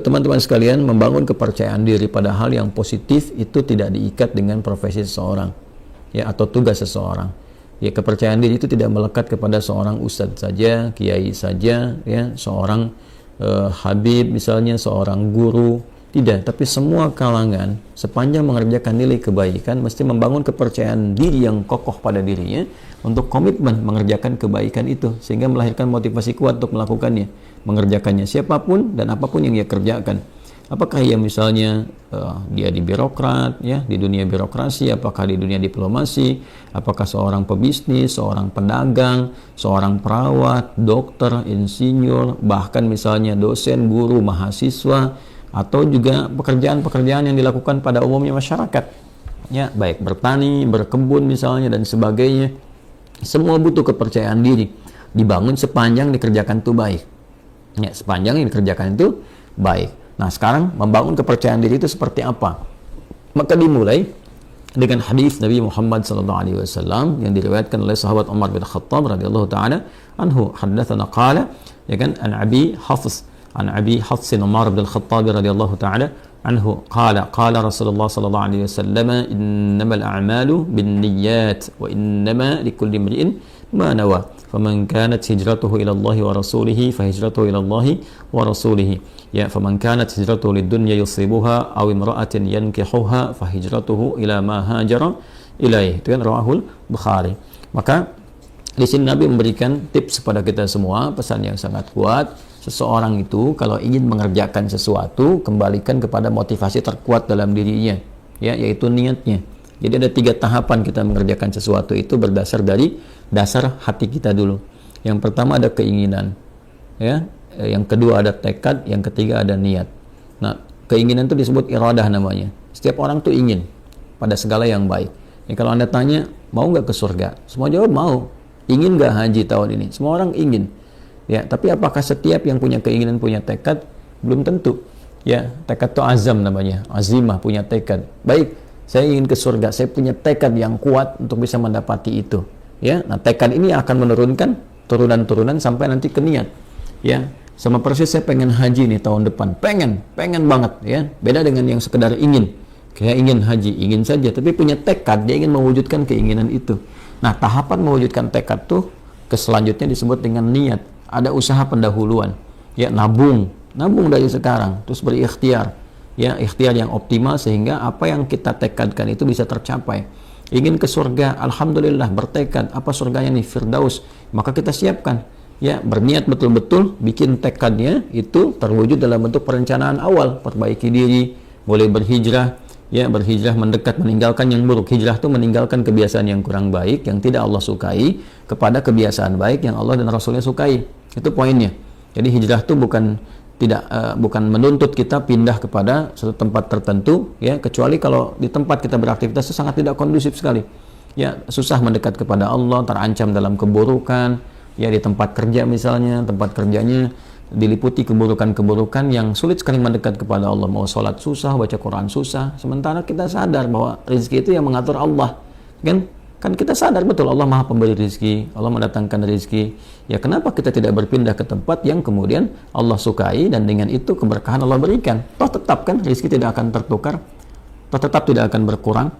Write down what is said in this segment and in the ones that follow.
teman-teman sekalian, membangun kepercayaan diri pada hal yang positif itu tidak diikat dengan profesi seseorang, ya, atau tugas seseorang. Ya, kepercayaan diri itu tidak melekat kepada seorang ustadz saja, kiai saja, ya, seorang habib misalnya, seorang guru, tidak. Tapi semua kalangan sepanjang mengerjakan nilai kebaikan mesti membangun kepercayaan diri yang kokoh pada dirinya untuk komitmen mengerjakan kebaikan itu, sehingga melahirkan motivasi kuat untuk melakukannya, mengerjakannya siapapun dan apapun yang ia kerjakan. Apakah ia misalnya dia di birokrat, ya, di dunia birokrasi, apakah di dunia diplomasi, apakah seorang pebisnis, seorang pedagang, seorang perawat, dokter, insinyur, bahkan misalnya dosen, guru, mahasiswa, atau juga pekerjaan-pekerjaan yang dilakukan pada umumnya masyarakat, ya, baik bertani, berkebun misalnya dan sebagainya. Semua butuh kepercayaan diri, dibangun sepanjang dikerjakan itu baik, ya, sepanjang yang dikerjakan itu baik. Nah, sekarang membangun kepercayaan diri itu seperti apa? Maka dimulai dengan hadis Nabi Muhammad SAW yang diriwayatkan oleh sahabat Umar bin Khattab radhiyallahu taala anhu, haddatsana qala, ya kan, an Abi Hafs Umar bin Khattab radhiyallahu taala anhu qala qala Rasulullah sallallahu alaihi wasallam, innamal a'malu binniyat wa innama likulli imri'in ma nawa, faman kanat hijratuhu ila Allah wa rasulihi fahijratuhu ila Allah wa rasulihi, ya, faman kanat hijratuhu lidunya yusibuha aw imra'atin yankihuha fahijratuhu ila ma hajara ilaih. Itu kan rawahul Bukhari. Maka di sini Nabi memberikan tips kepada kita semua, pesan yang sangat kuat. Seseorang itu kalau ingin mengerjakan sesuatu, kembalikan kepada motivasi terkuat dalam dirinya, ya, yaitu niatnya. Jadi ada 3 tahapan kita mengerjakan sesuatu itu berdasar dari dasar hati kita dulu. Yang pertama ada keinginan, ya. Yang kedua ada tekad, yang ketiga ada niat. Nah, keinginan itu disebut iradah namanya. Setiap orang tuh ingin pada segala yang baik. Ya, kalau Anda tanya, mau nggak ke surga? Semua jawab mau. Ingin nggak haji tahun ini? Semua orang ingin. Ya, tapi apakah setiap yang punya keinginan punya tekad? Belum tentu. Ya, tekad itu azam namanya. Azimah, punya tekad. Baik, saya ingin ke surga, saya punya tekad yang kuat untuk bisa mendapati itu. Ya, nah tekad ini akan menurunkan turunan-turunan sampai nanti ke niat. Ya, sama persis saya pengen haji nih tahun depan, pengen banget, ya. Beda dengan yang sekedar ingin, kayak ingin haji, ingin saja, tapi punya tekad, dia ingin mewujudkan keinginan itu. Nah, tahapan mewujudkan tekad tuh ke selanjutnya disebut dengan niat. Ada usaha pendahuluan, ya, nabung dari sekarang, terus berikhtiar, ya, ikhtiar yang optimal sehingga apa yang kita tekadkan itu bisa tercapai. Ingin ke surga, alhamdulillah, bertekad, apa surganya nih, Firdaus, maka kita siapkan, ya, berniat betul-betul, bikin tekadnya itu terwujud dalam bentuk perencanaan awal, perbaiki diri, boleh berhijrah, ya, berhijrah mendekat, meninggalkan yang buruk. Hijrah itu meninggalkan kebiasaan yang kurang baik, yang tidak Allah sukai, kepada kebiasaan baik yang Allah dan Rasulnya sukai. Itu poinnya. Jadi hijrah itu bukan menuntut kita pindah kepada suatu tempat tertentu, ya, kecuali kalau di tempat kita beraktivitas itu sangat tidak kondusif sekali, ya, susah mendekat kepada Allah, terancam dalam keburukan, ya, di tempat kerja misalnya, tempat kerjanya diliputi keburukan-keburukan yang sulit sekali mendekat kepada Allah. Mau sholat susah, baca Quran susah, sementara kita sadar bahwa rezeki itu yang mengatur Allah, kan kita sadar betul Allah Maha Pemberi rezeki, Allah mendatangkan rezeki. Ya, kenapa kita tidak berpindah ke tempat yang kemudian Allah sukai dan dengan itu keberkahan Allah berikan? Toh tetap kan rezeki tidak akan tertukar, toh tetap tidak akan berkurang.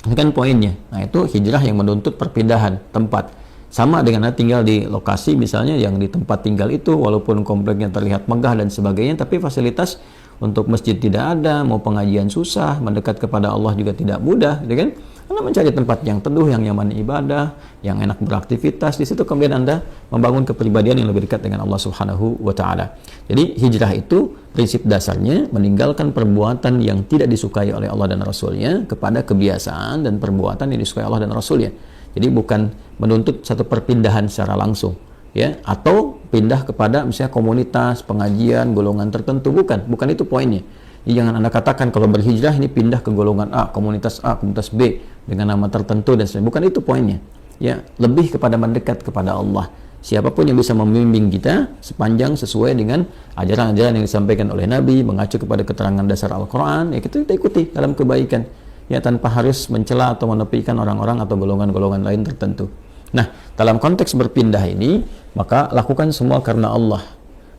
Ini kan poinnya. Nah, itu hijrah yang menuntut perpindahan tempat. Sama dengan tinggal di lokasi misalnya yang di tempat tinggal itu walaupun kompleknya terlihat megah dan sebagainya, tapi fasilitas untuk masjid tidak ada, mau pengajian susah, mendekat kepada Allah juga tidak mudah, gitu kan? Anda mencari tempat yang teduh, yang nyaman ibadah, yang enak beraktivitas, di situ kemudian Anda membangun kepribadian yang lebih dekat dengan Allah Subhanahu wa taala. Jadi hijrah itu prinsip dasarnya meninggalkan perbuatan yang tidak disukai oleh Allah dan Rasulnya kepada kebiasaan dan perbuatan yang disukai Allah dan Rasulnya. Jadi bukan menuntut satu perpindahan secara langsung, ya, atau pindah kepada misalnya komunitas, pengajian, golongan tertentu, bukan itu poinnya. Jadi jangan Anda katakan kalau berhijrah ini pindah ke golongan A, komunitas B dengan nama tertentu dan sebagainya. Bukan itu poinnya. Ya, lebih kepada mendekat kepada Allah. Siapapun yang bisa membimbing kita sepanjang sesuai dengan ajaran-ajaran yang disampaikan oleh Nabi, mengacu kepada keterangan dasar Al-Quran, ya kita ikuti dalam kebaikan, ya, tanpa harus mencela atau menepikan orang-orang atau golongan-golongan lain tertentu. Nah, dalam konteks berpindah ini, maka lakukan semua karena Allah.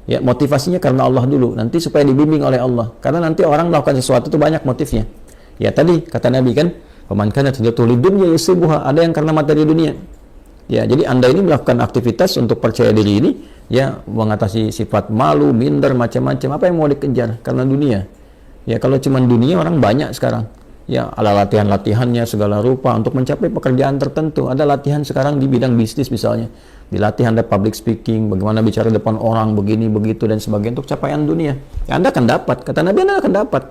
Ya, motivasinya karena Allah dulu, nanti supaya dibimbing oleh Allah. Karena nanti orang melakukan sesuatu itu banyak motifnya. Ya tadi kata Nabi kan, "Faman kanat hijratuhu lidunya yusibuha", ada yang karena materi dunia. Ya, jadi Anda ini melakukan aktivitas untuk percaya diri ini, ya mengatasi sifat malu, minder, macam-macam. Apa yang mau dikejar? Karena dunia. Ya, kalau cuma dunia orang banyak sekarang. Ya, ada latihan-latihannya segala rupa untuk mencapai pekerjaan tertentu. Ada latihan sekarang di bidang bisnis misalnya. Dilatih Anda public speaking, bagaimana bicara depan orang, begini, begitu, dan sebagainya untuk capaian dunia. Ya, Anda akan dapat. Kata Nabi, Anda akan dapat.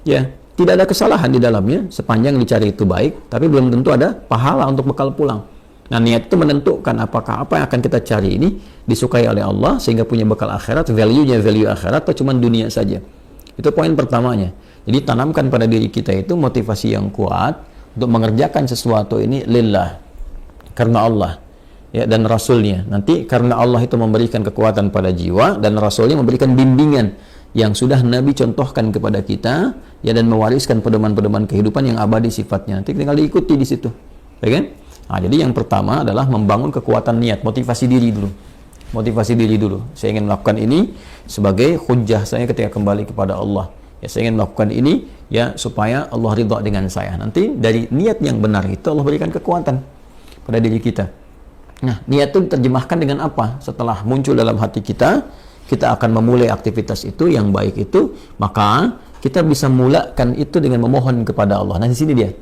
Ya, tidak ada kesalahan di dalamnya, sepanjang dicari itu baik, tapi belum tentu ada pahala untuk bekal pulang. Nah, niat itu menentukan apakah apa yang akan kita cari ini disukai oleh Allah, sehingga punya bekal akhirat, value-nya value akhirat, atau cuma dunia saja. Itu poin pertamanya. Jadi tanamkan pada diri kita itu motivasi yang kuat untuk mengerjakan sesuatu ini lillah, karena Allah, ya, dan Rasulnya. Nanti karena Allah itu memberikan kekuatan pada jiwa, dan Rasulnya memberikan bimbingan yang sudah Nabi contohkan kepada kita, ya, dan mewariskan pedoman-pedoman kehidupan yang abadi sifatnya. Nanti tinggal diikuti di situ, ya kan? Nah, jadi yang pertama adalah membangun kekuatan niat, motivasi diri dulu. Motivasi diri dulu. Saya ingin melakukan ini sebagai hujjah saya ketika kembali kepada Allah. Ya, saya ingin melakukan ini ya supaya Allah ridha dengan saya. Nanti dari niat yang benar itu Allah berikan kekuatan pada diri kita. Nah, niat itu diterjemahkan dengan apa? Setelah muncul dalam hati kita, kita akan memulai aktivitas itu yang baik itu, maka kita bisa mulakan itu dengan memohon kepada Allah. Nah, di sini dia.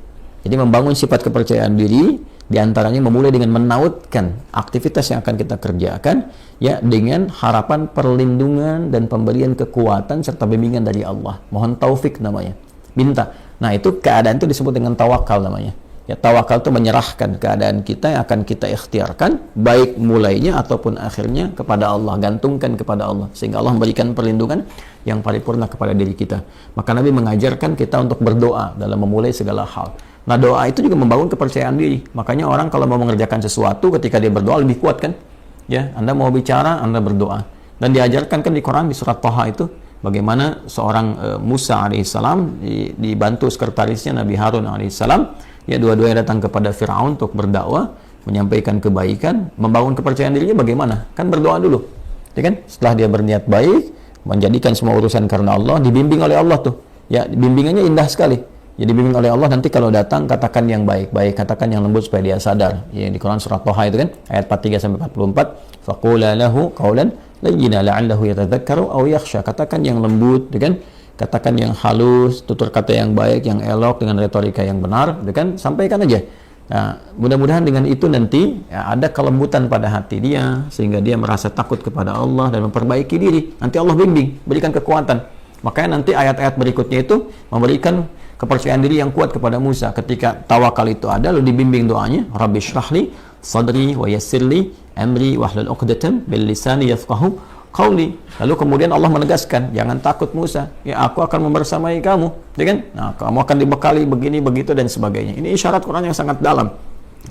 Jadi membangun sifat kepercayaan diri, diantaranya memulai dengan menautkan aktivitas yang akan kita kerjakan, ya, dengan harapan perlindungan dan pemberian kekuatan serta bimbingan dari Allah. Mohon taufik namanya, minta. Nah, itu keadaan itu disebut dengan tawakal namanya. Ya, tawakal itu menyerahkan keadaan kita yang akan kita ikhtiarkan, baik mulainya ataupun akhirnya kepada Allah, gantungkan kepada Allah, sehingga Allah memberikan perlindungan yang paripurna kepada diri kita. Maka Nabi mengajarkan kita untuk berdoa dalam memulai segala hal. Nah, doa itu juga membangun kepercayaan diri. Makanya orang kalau mau mengerjakan sesuatu, ketika dia berdoa lebih kuat kan? Ya, Anda mau bicara, Anda berdoa. Dan diajarkan kan di Quran, di surat Thaha itu, bagaimana seorang Musa alaihissalam dibantu sekretarisnya Nabi Harun alaihissalam, ya, dua-duanya datang kepada Fir'aun untuk berdakwah, menyampaikan kebaikan, membangun kepercayaan dirinya bagaimana? Kan berdoa dulu. Ya kan? Setelah dia berniat baik, menjadikan semua urusan karena Allah, dibimbing oleh Allah tuh. Ya, bimbingannya indah sekali. Jadi bimbing oleh Allah, nanti kalau datang katakan yang baik-baik, katakan yang lembut supaya dia sadar. Ya, di Quran surat Thaha itu kan ayat 43 sampai 44, faqula lahu qawlan layyina la'allahu yatadzakkaru aw yakhsha. Katakan yang lembut, ya kan? Katakan yang halus, tutur kata yang baik, yang elok dengan retorika yang benar, ya kan? Sampaikan aja. Nah, mudah-mudahan dengan itu nanti ya, ada kelembutan pada hati dia sehingga dia merasa takut kepada Allah dan memperbaiki diri. Nanti Allah bimbing, berikan kekuatan. Makanya nanti ayat-ayat berikutnya itu memberikan kepercayaan diri yang kuat kepada Musa. Ketika tawakal itu ada, lalu dibimbing doanya, Rabbi syrahli sadri wa yassirli amri wahlul 'uqdatam bil lisani yafqahu qawli. Lalu kemudian Allah menegaskan, jangan takut Musa, ya aku akan membersamai kamu, ya kan? Nah, kamu akan dibekali begini begitu dan sebagainya. Ini isyarat Quran yang sangat dalam.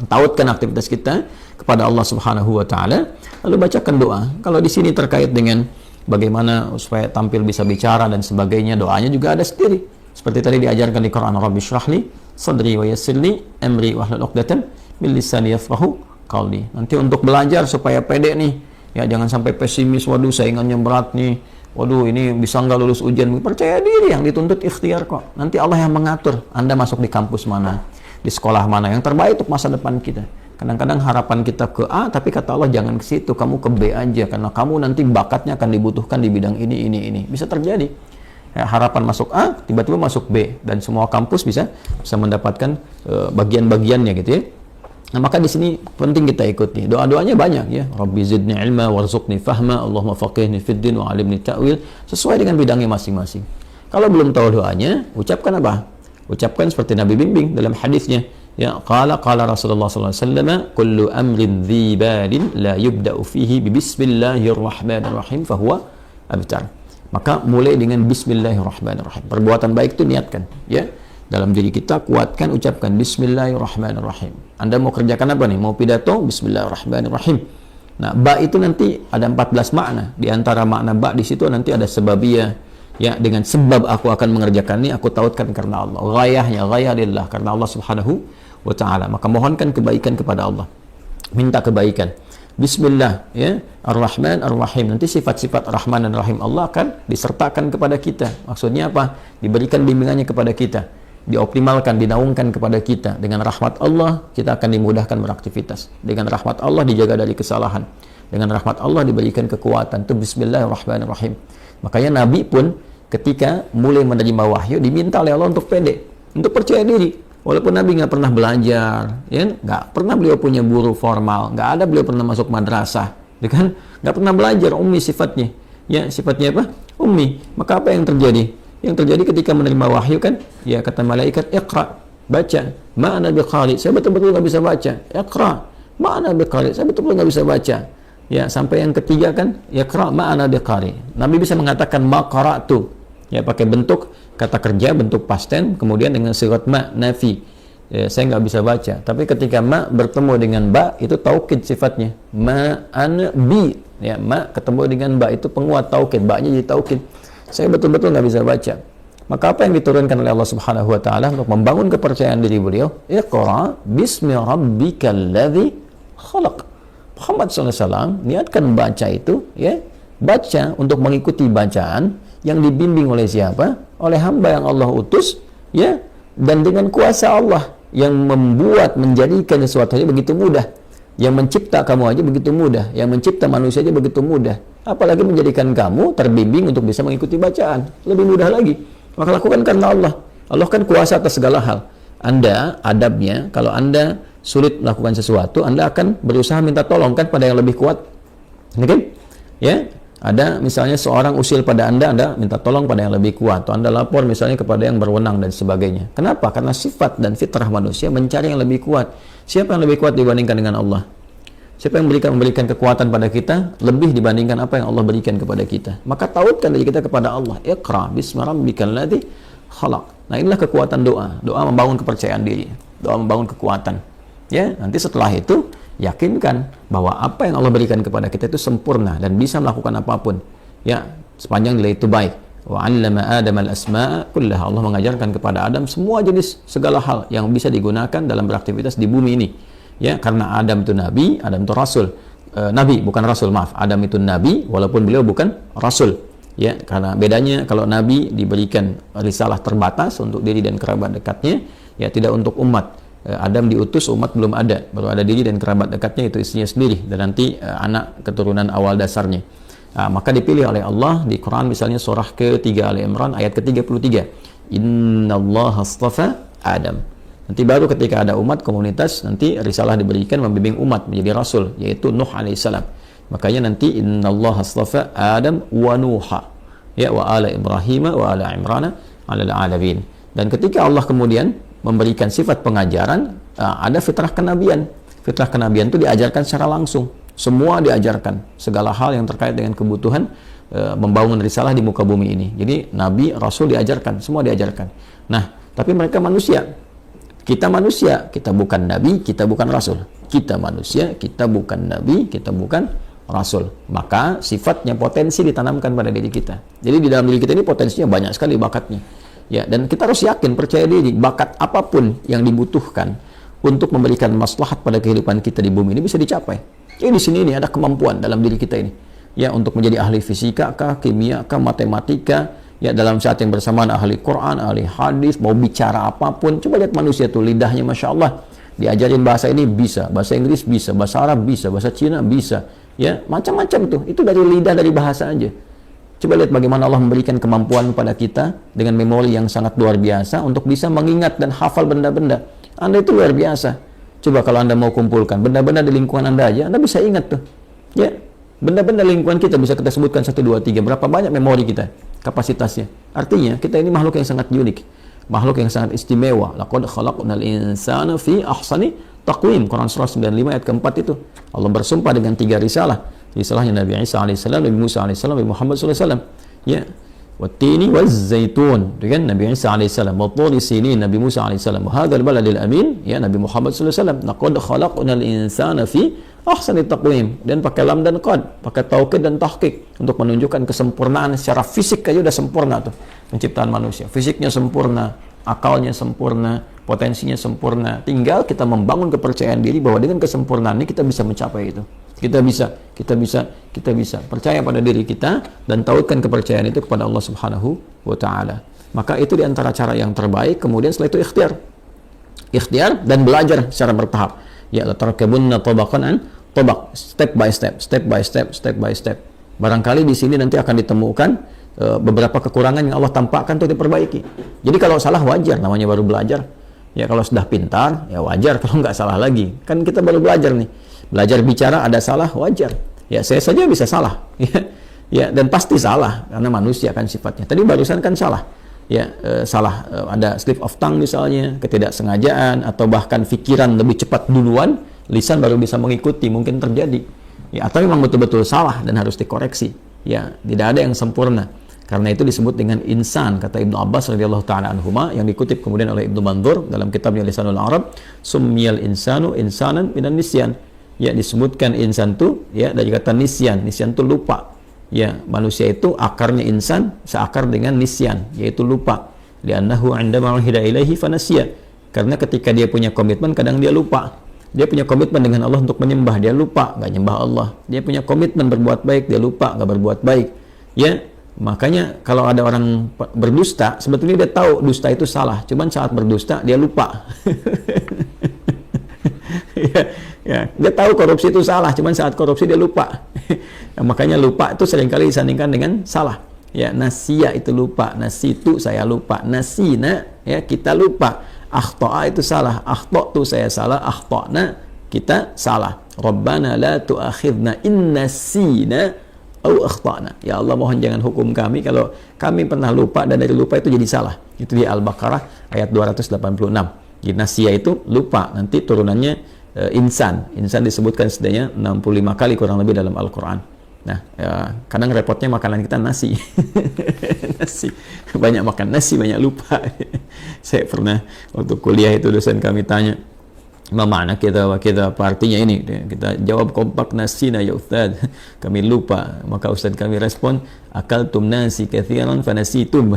Tautkan aktivitas kita kepada Allah Subhanahu wa taala, lalu bacakan doa. Kalau di sini terkait dengan bagaimana supaya tampil bisa bicara dan sebagainya, doanya juga ada sendiri. Seperti tadi diajarkan di Quran, Rabbi syrahli sadri wa yassirli amri wahlul 'uqdatam min lisani yafqahu qawli. Nanti untuk belajar supaya pede nih, ya jangan sampai pesimis, waduh saingannya berat nih, waduh ini bisa nggak lulus ujian. Percaya diri, yang dituntut ikhtiar kok. Nanti Allah yang mengatur Anda masuk di kampus mana, di sekolah mana yang terbaik untuk masa depan kita. Kadang-kadang harapan kita ke A, tapi kata Allah jangan ke situ, kamu ke B aja, karena kamu nanti bakatnya akan dibutuhkan di bidang ini. Bisa terjadi. Ya, harapan masuk A, tiba-tiba masuk B, dan semua kampus bisa mendapatkan bagian-bagiannya gitu ya. Nah, maka di sini penting kita ikuti. Doa-doanya banyak ya. Rabbi zidni ilma warzuqni fahma, Allahumma faqihni fid din wa alimni ta'wil, sesuai dengan bidangnya masing-masing. Kalau belum tahu doanya, ucapkan apa? Ucapkan seperti Nabi bimbing dalam hadisnya. Ya, qala Rasulullah sallallahu alaihi wasallam, kullu amrin dhi balin la yubda'u fihi bi bismillahirrahmanirrahim fahuwa abtar. Maka mulai dengan bismillahirrahmanirrahim. Perbuatan baik itu niatkan, ya. Dalam diri kita kuatkan, ucapkan bismillahirrahmanirrahim. Anda mau kerjakan apa nih? Mau pidato? Bismillahirrahmanirrahim. Nah, ba itu nanti ada 14 makna. Di antara makna ba di situ nanti ada sebabiyah. Ya, dengan sebab aku akan mengerjakan ini, aku tautkan karena Allah. Ghayahnya, ghayah lillah, karena Allah Subhanahu wa ta'ala. Maka mohonkan kebaikan kepada Allah. Minta kebaikan. Bismillah, ya, Ar-Rahman Ar-Rahim. Nanti sifat-sifat Rahman dan Rahim Allah akan disertakan kepada kita. Maksudnya apa? Diberikan bimbingannya kepada kita, dioptimalkan, dinaungkan kepada kita. Dengan rahmat Allah kita akan dimudahkan beraktivitas. Dengan rahmat Allah dijaga dari kesalahan. Dengan rahmat Allah diberikan kekuatan. Itu Bismillahirrahmanirrahim. Makanya Nabi pun ketika mulai menerima wahyu diminta oleh Allah untuk pede, untuk percaya diri. Walaupun Nabi nggak pernah belajar, ya, nggak pernah beliau punya guru formal, nggak ada beliau pernah masuk madrasah, ya kan? Nggak pernah belajar, ummi sifatnya, ya, sifatnya apa? Ummi. Maka apa yang terjadi? Yang terjadi ketika menerima wahyu kan, ya, kata malaikat, Iqra, baca. Ma'ana biqari, saya betul-betul nggak bisa baca. Iqra, ma'ana biqari, saya betul-betul nggak bisa baca. Ya, sampai yang ketiga kan, Iqra ma'ana biqari. Nabi bisa mengatakan ma qara'tu, ya, pakai bentuk kata kerja, bentuk past tense, kemudian dengan sigat ma, nafi, ya, saya nggak bisa baca. Tapi ketika ma bertemu dengan ba, itu taukid sifatnya, ma ana bi, ya, ma ketemu dengan ba, itu penguat taukid, ba nya jadi taukid, saya betul-betul nggak bisa baca. Maka apa yang diturunkan oleh Allah Subhanahu wa Ta'ala untuk membangun kepercayaan diri beliau? Iqra bismi rabbikal ladzi khalaq. Muhammad SAW niatkan baca itu, ya, baca untuk mengikuti bacaan yang dibimbing oleh siapa? Oleh hamba yang Allah utus, ya, dan dengan kuasa Allah yang membuat, menjadikan sesuatu aja begitu mudah. Yang mencipta kamu aja begitu mudah, yang mencipta manusia aja begitu mudah. Apalagi menjadikan kamu terbimbing untuk bisa mengikuti bacaan, lebih mudah lagi. Maka lakukan karena Allah. Allah kan kuasa atas segala hal. Anda adabnya, kalau Anda sulit melakukan sesuatu, Anda akan berusaha minta tolong kan pada yang lebih kuat. Oke? Ya. Ada misalnya seorang usil pada Anda minta tolong pada yang lebih kuat, atau Anda lapor misalnya kepada yang berwenang dan sebagainya. Kenapa? Karena sifat dan fitrah manusia mencari yang lebih kuat. Siapa yang lebih kuat dibandingkan dengan Allah? Siapa yang memberikan kekuatan pada kita lebih dibandingkan apa yang Allah berikan kepada kita? Maka tautkan diri kita kepada Allah. Iqra bismi rabbikal ladzi khalaq. Nah, inilah kekuatan doa. Doa membangun kepercayaan diri. Doa membangun kekuatan. Ya, nanti setelah itu yakinkan bahwa apa yang Allah berikan kepada kita itu sempurna dan bisa melakukan apapun, ya, sepanjang nilai itu baik. Wa 'allama Adam al-asma'a kullaha. Allah mengajarkan kepada Adam semua jenis segala hal yang bisa digunakan dalam beraktivitas di bumi ini. Ya, karena Adam itu nabi, Adam itu rasul. Nabi bukan rasul, maaf. Adam itu nabi walaupun beliau bukan rasul. Ya, karena bedanya kalau nabi diberikan risalah terbatas untuk diri dan kerabat dekatnya, ya, tidak untuk umat. Adam diutus, umat belum ada, baru ada diri dan kerabat dekatnya, itu istrinya sendiri, dan nanti anak keturunan awal dasarnya. Maka dipilih oleh Allah di Quran, misalnya surah ke-3 Ali Imran ayat ke-33, Innallaha astafa Adam. Nanti baru ketika ada umat, komunitas, nanti risalah diberikan membimbing umat menjadi rasul, yaitu Nuh alaihissalam. Makanya nanti Innallaha astafa Adam wa Nuha, ya, wa ala Ibrahim wa ala Imrana ala alamin. Dan ketika Allah kemudian memberikan sifat pengajaran, ada fitrah kenabian. Fitrah kenabian itu diajarkan secara langsung. Semua diajarkan. Segala hal yang terkait dengan kebutuhan membangun risalah di muka bumi ini. Jadi Nabi, Rasul diajarkan. Semua diajarkan. Nah, tapi mereka manusia. Kita manusia. Kita bukan Nabi, kita bukan Rasul. Kita manusia, kita bukan Nabi, kita bukan Rasul. Maka sifatnya potensi ditanamkan pada diri kita. Jadi di dalam diri kita ini potensinya banyak sekali bakatnya. Ya, dan kita harus yakin, percaya diri, bakat apapun yang dibutuhkan untuk memberikan maslahat pada kehidupan kita di bumi ini bisa dicapai. Jadi di sini ini ada kemampuan dalam diri kita ini. Ya, untuk menjadi ahli fisika kah, kimia kah, matematika, ya, dalam saat yang bersamaan ahli Quran, ahli hadis, mau bicara apapun. Coba lihat manusia tuh, lidahnya Masya Allah. Diajarin bahasa ini bisa, bahasa Inggris bisa, bahasa Arab bisa, bahasa Cina bisa. Ya, macam-macam tuh. Itu dari lidah, dari bahasa aja. Coba lihat bagaimana Allah memberikan kemampuan pada kita dengan memori yang sangat luar biasa untuk bisa mengingat dan hafal benda-benda. Anda itu luar biasa. Coba kalau Anda mau kumpulkan benda-benda di lingkungan Anda aja, Anda bisa ingat tuh. Ya, benda-benda lingkungan kita bisa kita sebutkan 1, 2, 3. Berapa banyak memori kita, kapasitasnya. Artinya, kita ini makhluk yang sangat unik. Makhluk yang sangat istimewa. Laqad khalaqnal insana fi ahsani taqwim. Quran surah 95 ayat keempat itu. Allah bersumpah dengan 3 risalah. Risalahnya Nabi Isa alaihissalam, Nabi Musa alaihissalam, Nabi Muhammad sallallahu alaihi wasallam. Ya. Wattini wazzaitun, dengan Nabi Isa alaihissalam, watturi sinin, Nabi Musa alaihissalam, hadzal baladil amin, ya, Nabi Muhammad sallallahu alaihi wasallam. Laqad khalaqnal insana fi ahsani taqwim, dan pakai lam dan qad, pakai taukid dan tahqiq untuk menunjukkan kesempurnaan secara fisik aja udah sempurna tuh penciptaan manusia. Fisiknya sempurna, akalnya sempurna, potensinya sempurna. Tinggal kita membangun kepercayaan diri bahwa dengan kesempurnaan ini kita bisa mencapai itu. Kita bisa percaya pada diri kita dan tautkan kepercayaan itu kepada Allah Subhanahu wa taala. Maka itu di antara cara yang terbaik. Kemudian setelah itu ikhtiar dan belajar secara bertahap. Ya, la tarkabunna tabaqan an tabaq, step by step. Barangkali di sini nanti akan ditemukan beberapa kekurangan yang Allah tampakkan untuk diperbaiki. Jadi kalau salah wajar, namanya baru belajar. Ya kalau sudah pintar, ya wajar kalau nggak salah lagi. Kan kita baru belajar nih. Belajar bicara ada salah, wajar. Ya saya saja bisa salah. Ya dan pasti salah karena manusia kan sifatnya. Tadi barusan kan salah. Ya salah ada slip of tongue misalnya, ketidaksengajaan atau bahkan pikiran lebih cepat duluan, lisan baru bisa mengikuti, mungkin terjadi. Ya atau memang betul-betul salah dan harus dikoreksi. Ya tidak ada yang sempurna. Karena itu disebut dengan insan, kata Ibnu Abbas radhiyallahu taala anhuma, yang dikutip kemudian oleh Ibnu Mandzur dalam kitabnya Lisanul Arab, summiyal insanu insanan minan nisyan. Ya disebutkan insan itu ya dari kata nisyan. Nisyan itu lupa. Ya, manusia itu akarnya insan seakar dengan nisyan, yaitu lupa. Li'annahu 'indama 'uhida ilaihi fanasiya. Karena ketika dia punya komitmen kadang dia lupa. Dia punya komitmen dengan Allah untuk menyembah, dia lupa, nggak nyembah Allah. Dia punya komitmen berbuat baik, dia lupa, nggak berbuat baik. Ya, makanya kalau ada orang berdusta, sebetulnya dia tahu dusta itu salah, cuman saat berdusta dia lupa. Dia tahu korupsi itu salah, cuman saat korupsi dia lupa. Makanya lupa itu seringkali disandingkan dengan salah. Ya, nasiya itu lupa, nasitu saya lupa, nasina ya kita lupa. Akhta'a itu salah, akhta'tu saya salah, akhta'na kita salah. Rabbana la tu'akhidna in nasina au akhta'na. Ya Allah mohon jangan hukum kami kalau kami pernah lupa dan dari lupa itu jadi salah. Itu di Al-Baqarah ayat 286. Jadi nasiya itu lupa, nanti turunannya insan. Insan disebutkan setidaknya 65 kali kurang lebih dalam Al-Quran. Nah, kadang repotnya makanan kita nasi. Nasi. Banyak makan nasi, banyak lupa. Saya pernah waktu kuliah itu dosen kami tanya, "Ma makna kita apa artinya ini?" Kita jawab kompak, nasina ya Ustaz. Kami lupa. Maka Ustaz kami respon, akaltum nasi katsiran fanasitum.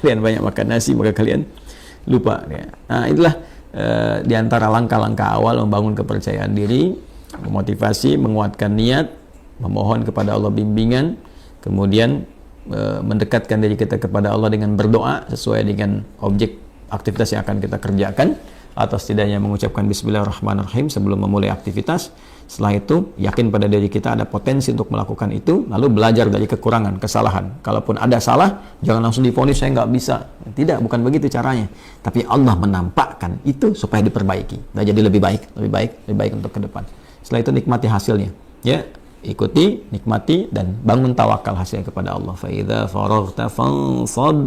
Kalian banyak makan nasi maka kalian lupa. Nah, itulah di antara langkah-langkah awal membangun kepercayaan diri, memotivasi, menguatkan niat, memohon kepada Allah bimbingan, kemudian mendekatkan diri kita kepada Allah dengan berdoa sesuai dengan objek aktivitas yang akan kita kerjakan, atau setidaknya mengucapkan Bismillahirrahmanirrahim sebelum memulai aktivitas. Setelah itu yakin pada diri kita ada potensi untuk melakukan itu, lalu belajar dari kekurangan, kesalahan. Kalaupun ada salah, jangan langsung divonis saya nggak bisa. Tidak, bukan begitu caranya. Tapi Allah menampakkan itu supaya diperbaiki dan jadi lebih baik untuk ke depan. Setelah itu nikmati hasilnya. Ya, ikuti, nikmati, dan bangun tawakal hasilnya kepada Allah. Fa idza faraghta fansab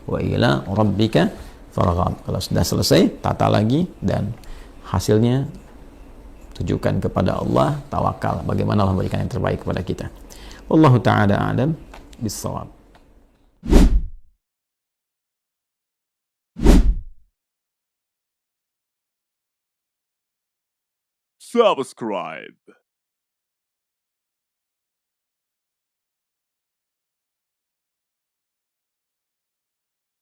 wa ila rabbika farghab. Kalau sudah selesai, tata lagi dan hasilnya tujukan kepada Allah, tawakal. Bagaimana Allah memberikan yang terbaik kepada kita. Wallahu ta'ala a'lam bis-shawab. Subscribe.